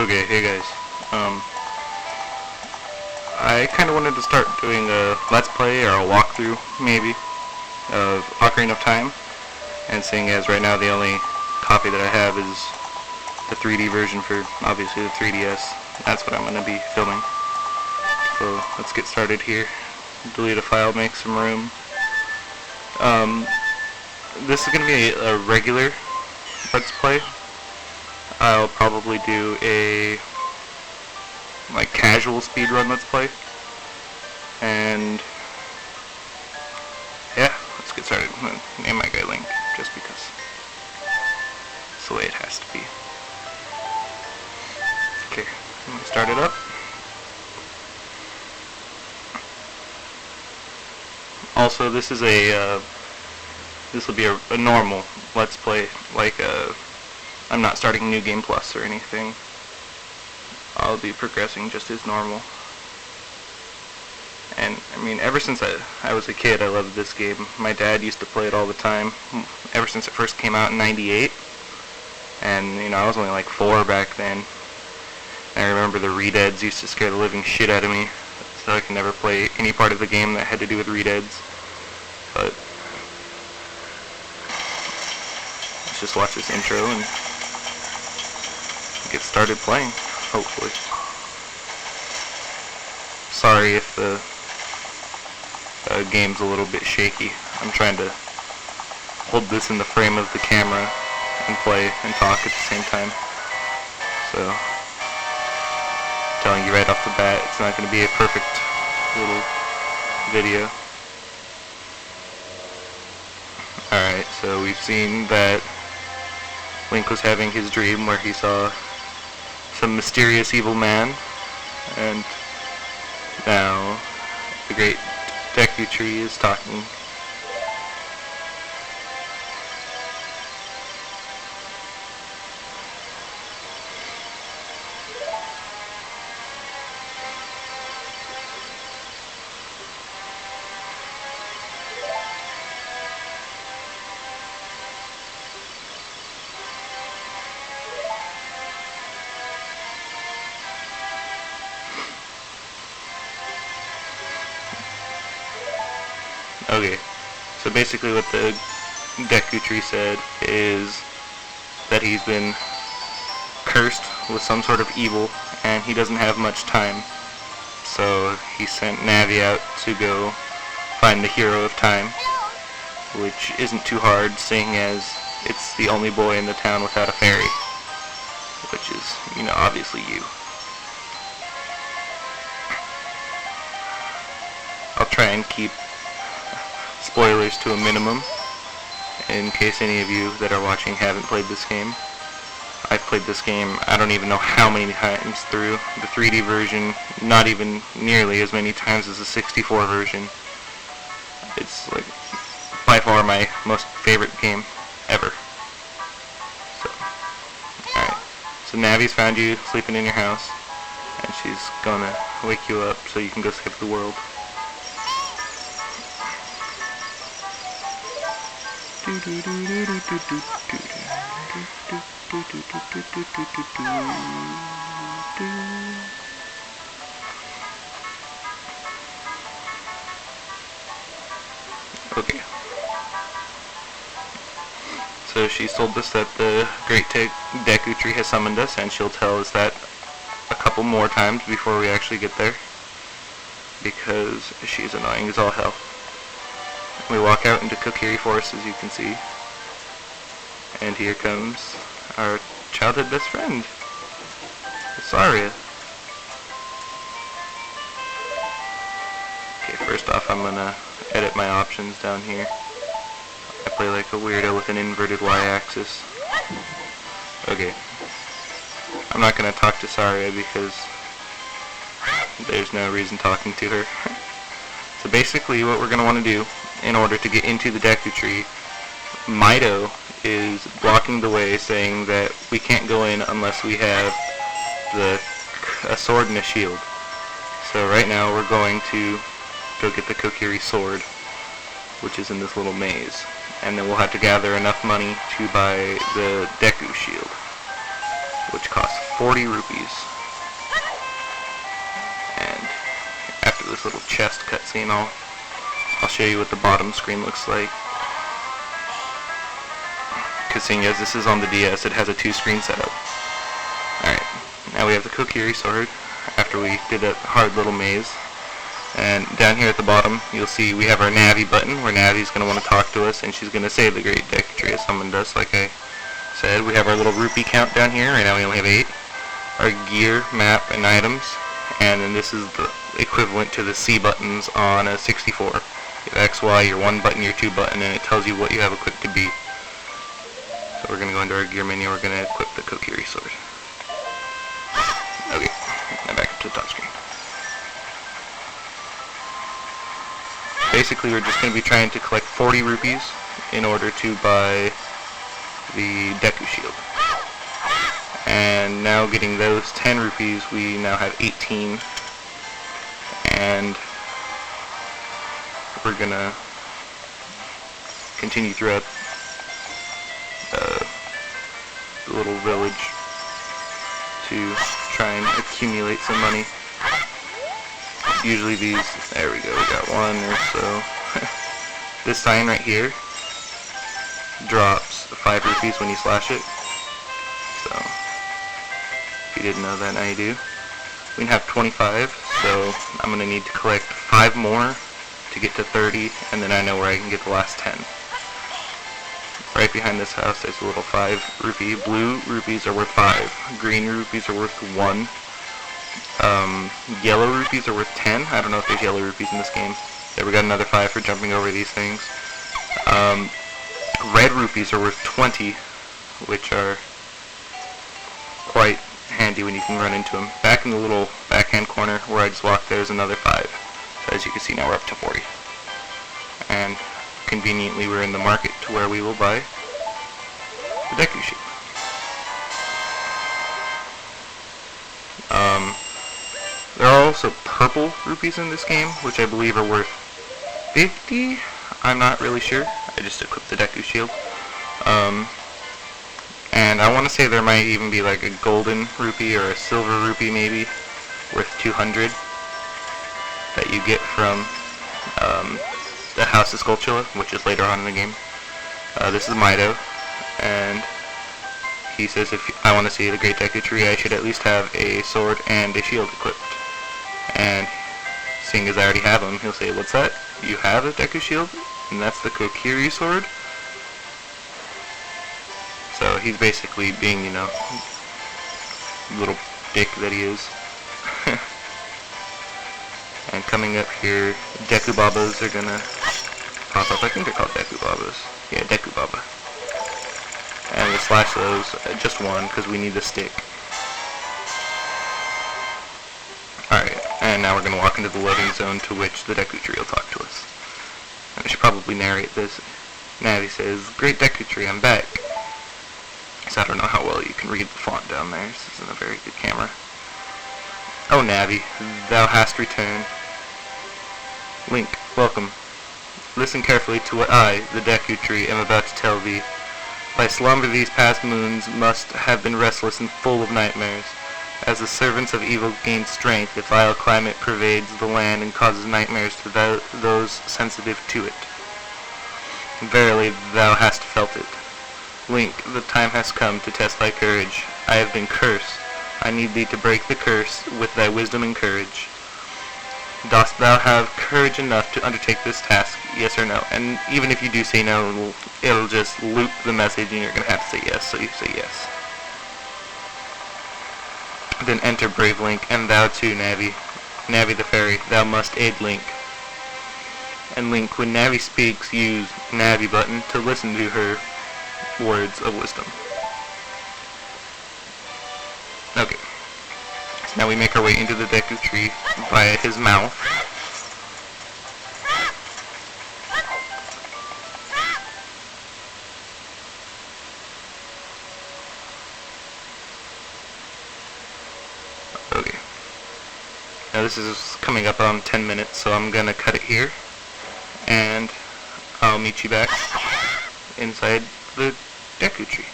Okay, hey guys. I kind of wanted to start doing a Let's Play or a walkthrough, maybe, of Ocarina of Time. And seeing as right now the only copy that I have is the 3D version for, obviously, the 3DS, that's what I'm going to be filming. So, let's get started here. Delete a file, make some room. This is going to be a regular Let's Play. I'll probably do a casual speedrun Let's Play. And yeah, let's get started. I'm gonna name my guy Link, just because it's the way it has to be. Okay, I'm gonna start it up. Also, this is this will be a normal Let's Play, I'm not starting New Game Plus or anything. I'll be progressing just as normal. And, I mean, ever since I was a kid, I loved this game. My dad used to play it all the time, ever since it first came out in '98. And, you know, I was only like 4 back then. And I remember the redeads used to scare the living shit out of me, so I could never play any part of the game that had to do with redeads. But let's just watch this intro and get started playing, hopefully. Sorry if the game's a little bit shaky. I'm trying to hold this in the frame of the camera and play and talk at the same time. So, telling you right off the bat, it's not going to be a perfect little video. Alright, so we've seen that Link was having his dream where he saw some mysterious evil man, and now the great Deku Tree is talking. Okay, so basically what the Deku Tree said is that he's been cursed with some sort of evil and he doesn't have much time. So he sent Navi out to go find the hero of time, which isn't too hard seeing as it's the only boy in the town without a fairy, which is, you know, obviously you. I'll try and keep spoilers to a minimum, in case any of you that are watching haven't played this game. I've played this game, I don't even know how many times through. The 3D version, not even nearly as many times as the 64 version. It's like, by far my most favorite game ever. So, alright. So Navi's found you sleeping in your house, and she's gonna wake you up so you can go save the world. Okay. So she's told us that the Great Deku Tree has summoned us, and she'll tell us that a couple more times before we actually get there, because she's annoying as all hell. We walk out into Kokiri Forest, as you can see, and here comes our childhood best friend, Saria. Okay, first off, I'm gonna edit my options down here. I play like a weirdo with an inverted y-axis. Okay. I'm not gonna talk to Saria because there's no reason talking to her. So basically what we're gonna want to do in order to get into the Deku Tree, Mido is blocking the way, saying that we can't go in unless we have a sword and a shield. So right now we're going to go get the Kokiri sword, which is in this little maze. And then we'll have to gather enough money to buy the Deku shield, which costs 40 rupees. And after this little chest cutscene, I'll show you what the bottom screen looks like. Because seeing as this is on the DS, it has a 2-screen setup. Alright, now we have the Kokiri sword, after we did a hard little maze. And down here at the bottom, you'll see we have our Navi button, where Navi's going to want to talk to us, and she's going to say the Great Deku Tree as someone does, like I said. We have our little rupee count down here. Right now we only have 8. Our gear, map, and items. And then this is the equivalent to the C buttons on a 64. You have X, Y, your 1 button, your 2 button, and it tells you what you have equipped to be. So we're going to go into our gear menu, we're going to equip the Kokiri sword. Okay, now back up to the top screen. Basically, we're just going to be trying to collect 40 rupees in order to buy the Deku Shield. And now getting those 10 rupees, we now have 18. And we're going to continue throughout the little village to try and accumulate some money. Usually these, there we go, we got 1 or so. This sign right here drops 5 rupees when you slash it. So, if you didn't know that, now you do. We have 25, so I'm going to need to collect 5 more to get to 30, and then I know where I can get the last 10. Right behind this house there's a little 5 rupee. Blue rupees are worth 5. Green rupees are worth 1. Yellow rupees are worth 10. I don't know if there's yellow rupees in this game. There, we got another 5 for jumping over these things. Red rupees are worth 20, which are quite handy when you can run into them. Back in the little backhand corner where I just walked, there's another 5. So as you can see, now we're up to 40. And conveniently, we're in the market to where we will buy the Deku Shield. There are also purple rupees in this game, which I believe are worth 50. I'm not really sure. I just equipped the Deku Shield. And I want to say there might even be like a golden rupee or a silver rupee maybe, worth 200, that you get from the House of Skulltula, which is later on in the game. This is Mido, and he says if I want to see the Great Deku Tree, I should at least have a sword and a shield equipped. And seeing as I already have them, he'll say, "What's that? You have a Deku Shield?" And that's the Kokiri sword. So he's basically being, you know, little dick that he is. And coming up here, Deku Babas are gonna pop up. I think they're called Deku Babas. Yeah, Deku Baba. And we'll slash those, just 1, because we need the stick. Alright, and now we're going to walk into the loading zone to which the Deku Tree will talk to us. And I should probably narrate this. Navi says, "Great Deku Tree, I'm back." So I don't know how well you can read the font down there. This isn't a very good camera. "Oh Navi, thou hast returned. Link, welcome. Listen carefully to what I, the Deku Tree, am about to tell thee. Thy slumber these past moons must have been restless and full of nightmares. As the servants of evil gain strength, a vile climate pervades the land and causes nightmares to those sensitive to it. Verily, thou hast felt it. Link, the time has come to test thy courage. I have been cursed. I need thee to break the curse with thy wisdom and courage. Dost thou have courage enough to undertake this task, yes or no?" And even if you do say no, it'll just loop the message and you're going to have to say yes, so you say yes. "Then enter, brave Link, and thou too, Navi. Navi the fairy, thou must aid Link." And Link, when Navi speaks, use Navi button to listen to her words of wisdom. Okay. So now we make our way into the Deku Tree via his mouth. Okay. Now this is coming up on 10 minutes, so I'm gonna cut it here, and I'll meet you back inside the Deku Tree.